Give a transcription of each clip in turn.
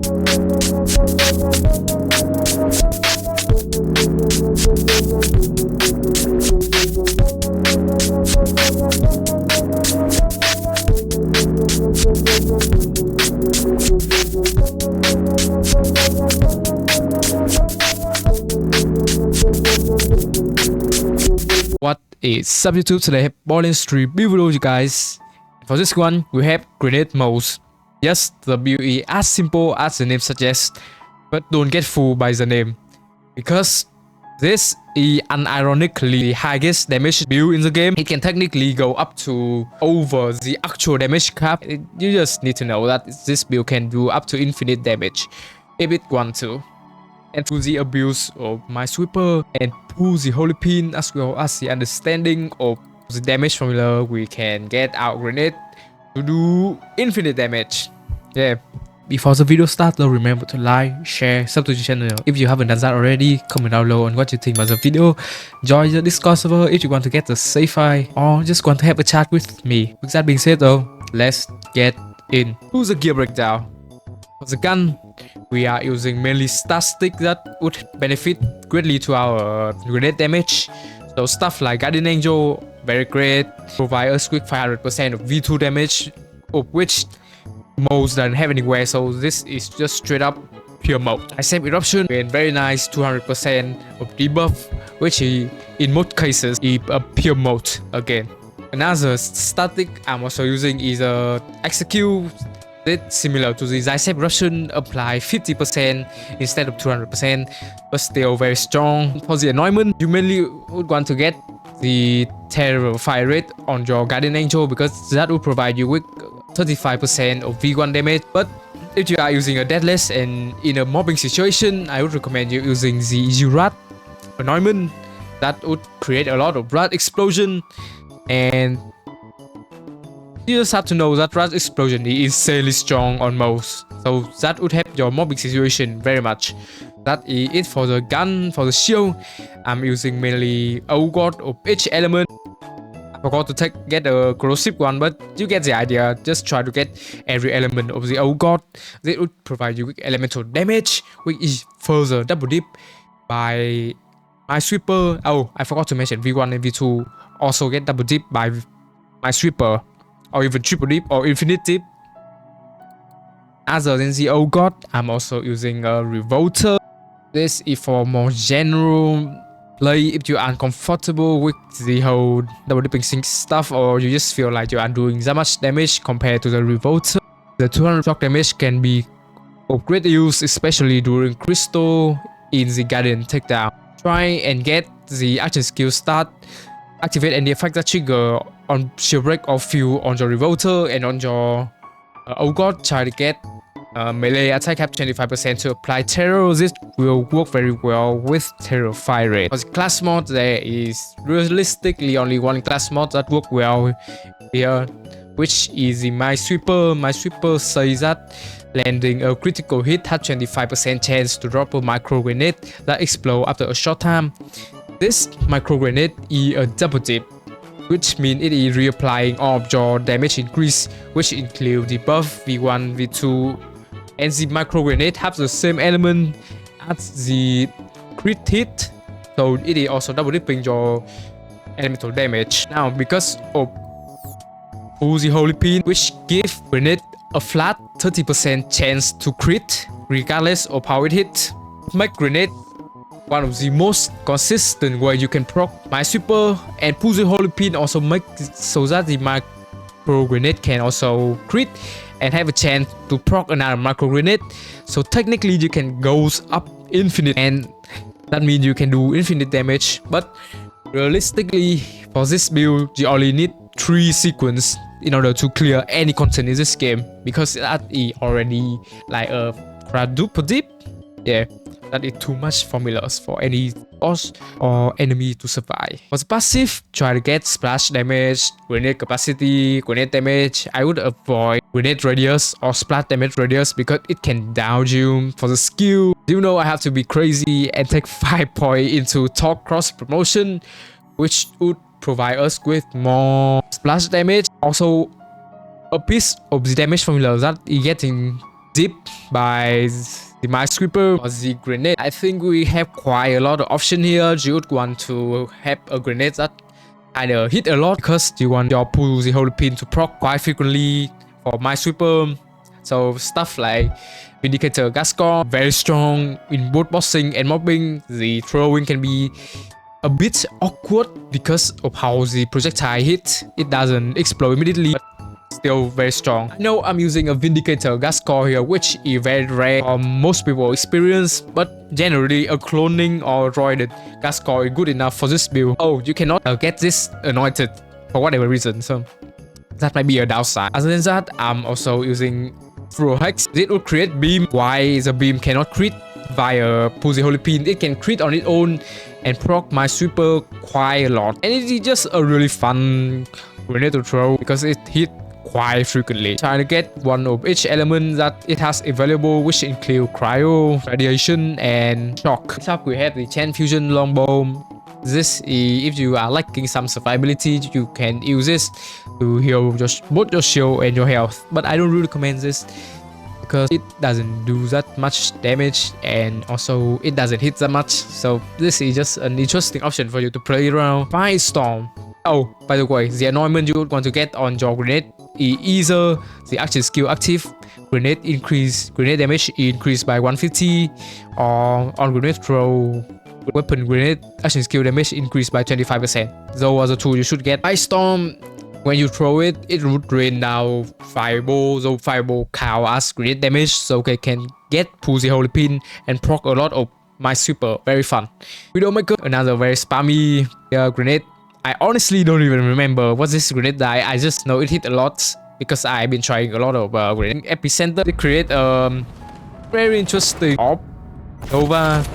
What is up YouTube? Today I have Borderlands 3 build video you guys. For this one we have grenade Moze. Yes, the build is as simple as the name suggests, but don't get fooled by the name, because this is unironically the highest damage build in the game. It can technically go up to over the actual damage cap. You just need to know that this build can do up to infinite damage if it wants to. And through the abuse of my sweeper and pull the holy pin, as well as the understanding of the damage formula, we can get our grenade to do infinite damage. Yeah. Before the video starts, though, remember to like, share, sub to the channel if you haven't done that already. Comment down below on what you think about the video. Join the Discord server if you want to get the save file, or just want to have a chat with me. With that being said though, let's get into the gear breakdown. For the gun, we are using mainly stat stick that would benefit greatly to our grenade damage. So stuff like Guardian Angel, very great, provide us quick 500% of V2 damage, of which Moze doesn't have anywhere, so this is just straight up pure mode. I save eruption and very nice 200% of debuff, which in most cases is a pure mode again. Another static I'm also using is a execute. It's similar to the Zycep Eruption, apply 50% instead of 200%, but still very strong. For the anointment, you mainly would want to get the Terror Fire Rate on your Guardian Angel, because that will provide you with 35% of V1 damage. But if you are using a Deathless and in a mobbing situation, I would recommend you using the Rat anointment. That would create a lot of Rat explosion, and you just have to know that Rat explosion is insanely strong on Moze, so that would help your mobbing situation very much. That is it for the gun. For the shield, I'm using mainly God of each element. I forgot to get a corrosive one, but you get the idea. Just try to get every element of the God. They would provide you with elemental damage, which is further double dip by my sweeper. Oh, I forgot to mention V1 and V2 also get double dip by my sweeper, or even triple dip or infinite dip. Other than the God, I'm also using a Revolter. This is for more general play if you are uncomfortable with the whole double dipping sync stuff, or you just feel like you are doing that much damage compared to the Revolter. The 200 shock damage can be of great use, especially during Crystal in the Guardian takedown. Try and get the action skill start. Activate any effect that trigger on shield break or fuel on your Revolter, and on your God, try to get melee attack have 25% to apply terror. This will work very well with Terror Fire Rate. For the class mod, there is realistically only one class mod that works well here, which is the My Sweeper. My Sweeper says that landing a critical hit has 25% chance to drop a micro grenade that explodes after a short time. This micro grenade is a double dip, which means it is reapplying all of your damage increase, which include the buff V1, V2, and the micro grenade have the same element as the crit hit, so it is also double dipping your elemental damage. Now, because of the holy pin, which gives grenade a flat 30% chance to crit regardless of how it hits, make grenade one of the most consistent way you can proc my sweeper, and pull the holy pin also make so that the micro grenade can also crit and have a chance to proc another micro grenade. So technically you can go up infinite, and that means you can do infinite damage. But realistically, for this build, you only need 3 sequences in order to clear any content in this game, because that is already like a quadruple dip. Yeah, that is too much formulas for any boss or enemy to survive. For the passive, try to get splash damage, grenade capacity, grenade damage. I would avoid grenade radius or splash damage radius because it can down you. For the skill, you know I have to be crazy and take 5 points into talk cross promotion, which would provide us with more splash damage. Also, a piece of the damage formula that is getting zip by the minesweeper or the grenade. I think we have quite a lot of option here. You would want to have a grenade that either hit a lot because you want your pull the holy pin to proc quite frequently for minesweeper. So stuff like Vindicator gas core, very strong in both bossing and mobbing. The throwing can be a bit awkward because of how the projectile hit. It doesn't explode immediately, but still very strong. I know I'm using a Vindicator gas core here, which is very rare for most people experience, but generally a cloning or roided gas core is good enough for this build. Oh, you cannot get this anointed for whatever reason, so that might be a downside. Other than that, I'm also using throw hex. It will create beam. Why the beam cannot crit via pull the holy pin? It can crit on its own and proc minesweeper quite a lot, and it is just a really fun grenade to throw because it hit quite frequently. Trying to get one of each element that it has available, which include cryo, radiation, and shock. Next up we have the chain fusion longbow. This is, if you are lacking some survivability, you can use this to heal both your shield and your health. But I don't really recommend this because it doesn't do that much damage and also it doesn't hit that much. So this is just an interesting option for you to play around. Firestorm. Oh, by the way, the anointment you would want to get on your grenade is either the action skill active, grenade damage increased by 150, or on grenade throw, weapon grenade action skill damage increased by 25%. Those are the two you should get. Firestorm, when you throw it, it would rain down fireball. So fireball count as grenade damage, so they can get pull the holy pin and proc a lot of minesweeper. Very fun. Widowmaker, another very spammy grenade. I honestly don't even remember what this grenade die. I just know it hit a lot because I've been trying a lot of grenade. Epicenter, they create very interesting orb Nova.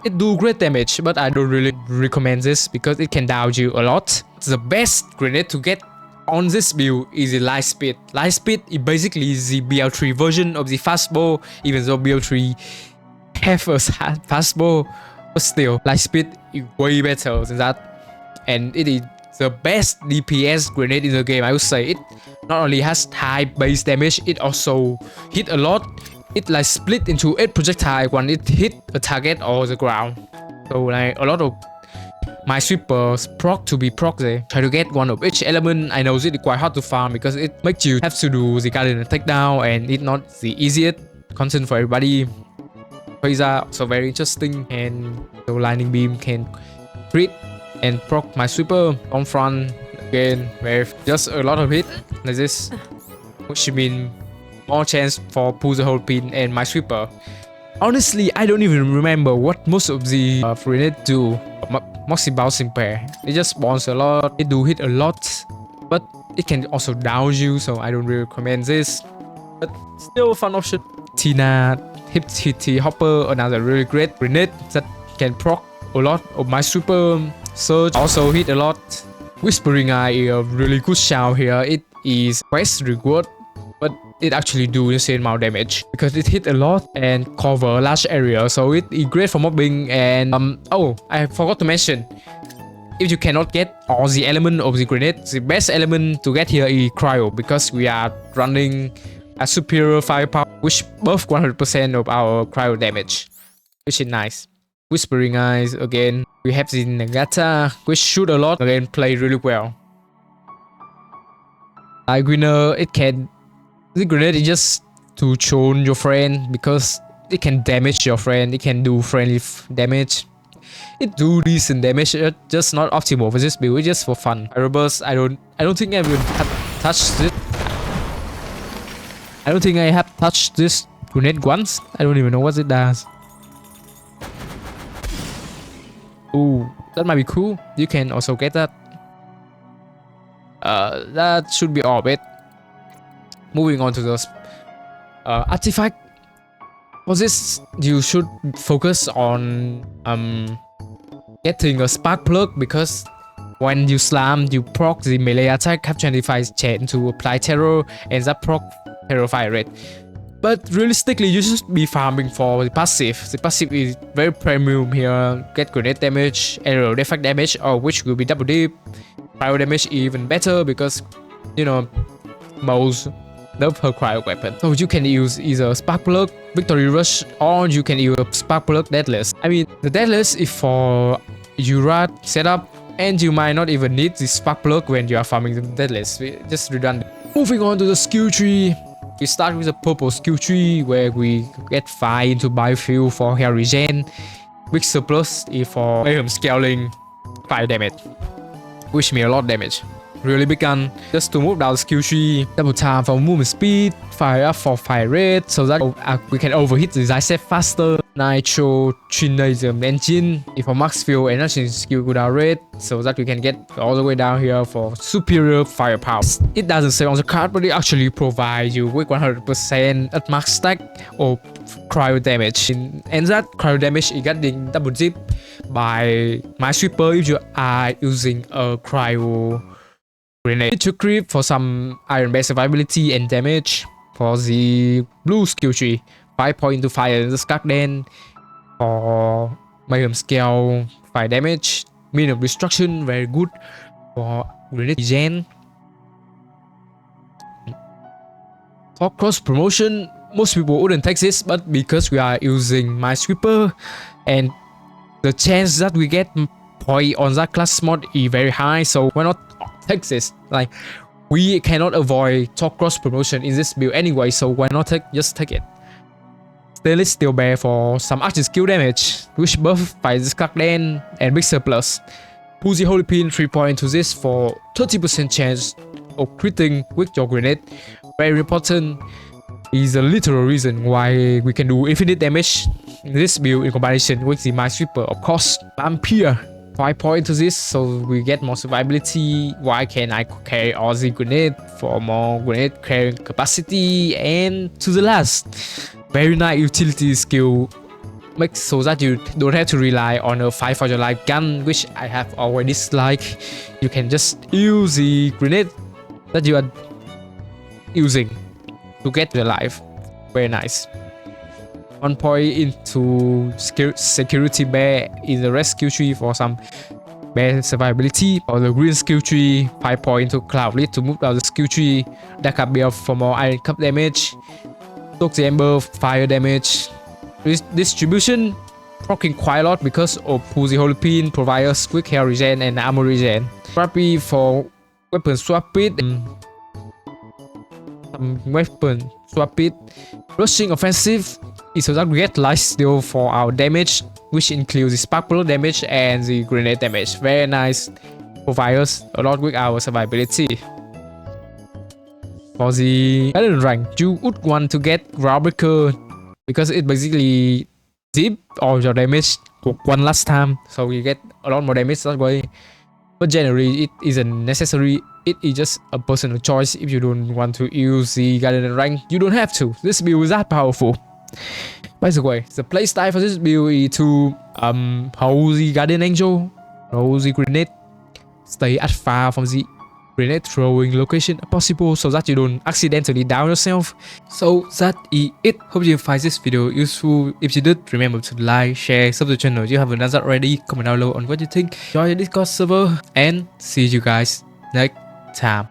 It do great damage, but I don't really recommend this because it can down you a lot. The best grenade to get on this build is the light speed. Light speed is basically the BL3 version of the fastball, even though BL3 have a fastball, but still light speed is way better than that, and it is the best DPS grenade in the game. I would say it not only has high base damage, it also hit a lot. It like split into 8 projectiles when it hit a target or the ground. So like a lot of minesweepers proc to be proc there. Try to get one of each element. I know it is quite hard to farm because it makes you have to do the garden takedown and it's not the easiest content for everybody. Quasar also very interesting, and the lightning beam can crit and proc minesweeper on front. Again, with just a lot of hit like this, which means more chance for pull the whole pin and minesweeper. Honestly, I don't even remember what most of the grenade do. Mostly bouncing pair. It just bounce a lot. It do hit a lot, but it can also down you. So I don't really recommend this. But still a fun option. Tina Hip Hopper, another really great grenade that can proc a lot of minesweeper. Surge also hit a lot. Whispering Eye is a really good shout here. It is quest reward, but it actually do the same amount of damage because it hit a lot and cover a large area, so it is great for mobbing. And oh, I forgot to mention, if you cannot get all the element of the grenade, the best element to get here is cryo, because we are running a superior firepower which buff 100% of our cryo damage, which is nice. Whispering Eyes, again we have the Nagata, which shoot a lot, again play really well. Like winner, it can, the grenade is just to choke your friend because it can damage your friend. It can do friendly damage. It do decent damage, just not optimal for this build. It's just for fun. Aeroburst, I don't think I will have touched it. I don't think I have touched this grenade once. I don't even know what it does. Ooh, that might be cool. You can also get that. That should be all of it. Moving on to those artifact. For this, you should focus on getting a spark plug, because when you slam, you proc the melee attack, have 25 chance to apply terror, and that proc terror fire rate. But realistically, you should be farming for the passive. The passive is very premium here. Get grenade damage, arrow defect damage, or which will be double dip. Pyro damage even better because, you know, Moze nerf her cryo weapon. So you can use either Spark Plug, Victory Rush, or you can use Spark Plug Deathless. I mean, the Deathless is for Ura setup, and you might not even need the Spark Plug when you are farming the Deathless. Just redundant. Moving on to the skill tree. We start with a purple skill tree where we get 5 into biofuel for hair regen. Big surplus is for Mayhem scaling 5 damage, which means a lot of damage. Really big gun. Just to move down the skill tree, double time for movement speed, fire up for fire rate so that we can overhit the Zicep faster. Nitro Trinazum engine is for max fuel energy skill cooldown rate so that we can get all the way down here for superior firepower. It doesn't say on the card, but it actually provides you with 100% at max stack or cryo damage. And that cryo damage is getting double zip by my sweeper if you are using a cryo grenade. To creep for some iron based survivability and damage. For the blue skill tree, 5 point into fire in the Skak Den. For Mayhem scale, 5 damage. Minimum destruction, very good. For grenade regen. For cross promotion, most people wouldn't take this, but because we are using my sweeper and the chance that we get point on that class mod is very high, so why not take this? Like, we cannot avoid top cross promotion in this build anyway, so why not just take it? Stainless Steel Bear for some action skill damage, which buff by this Skak Den and big surplus. Pussy Holy Pin 3 point to this for 30% chance of critting with your grenade. Very important. Is a literal reason why we can do infinite damage in this build in combination with the Minesweeper, of course. Vampire 5 point to this so we get more survivability. Why can I carry all the grenade for more grenade carrying capacity? And to the last, very nice utility skill, make so that you don't have to rely on a 5 for your life gun, which I have already disliked. You can just use the grenade that you are using to get your life. Very nice. 1 point into security bear in the rescue tree for some bear survivability. For the green skill tree, 5 point into cloud lead to move down the skill tree. Dark Bear for more iron cup damage. Took the ember fire damage. Distribution proccing quite a lot because of Pussy Holy Pin provides quick hair regen and armor regen. Scrappy for weapon swap it. Weapon swap it. Rushing offensive is so that we get light steal for our damage, which includes the spark blow damage and the grenade damage. Very nice. Provides a lot with our survivability. For the Garden rank, you would want to get Groundbreaker because it basically zip all your damage one last time, so you get a lot more damage that way. But generally, it isn't necessary. It is just a personal choice. If you don't want to use the Guardian rank, you don't have to. This build is that powerful. By the way, the playstyle for this build is to hold the Guardian Angel, hold the grenade, stay as far from the grenade throwing location as possible so that you don't accidentally down yourself. So that is it. Hope you find this video useful. If you did, remember to like, share, subscribe to the channel if you haven't done that already. Comment down below on what you think. Join the Discord server and see you guys next time.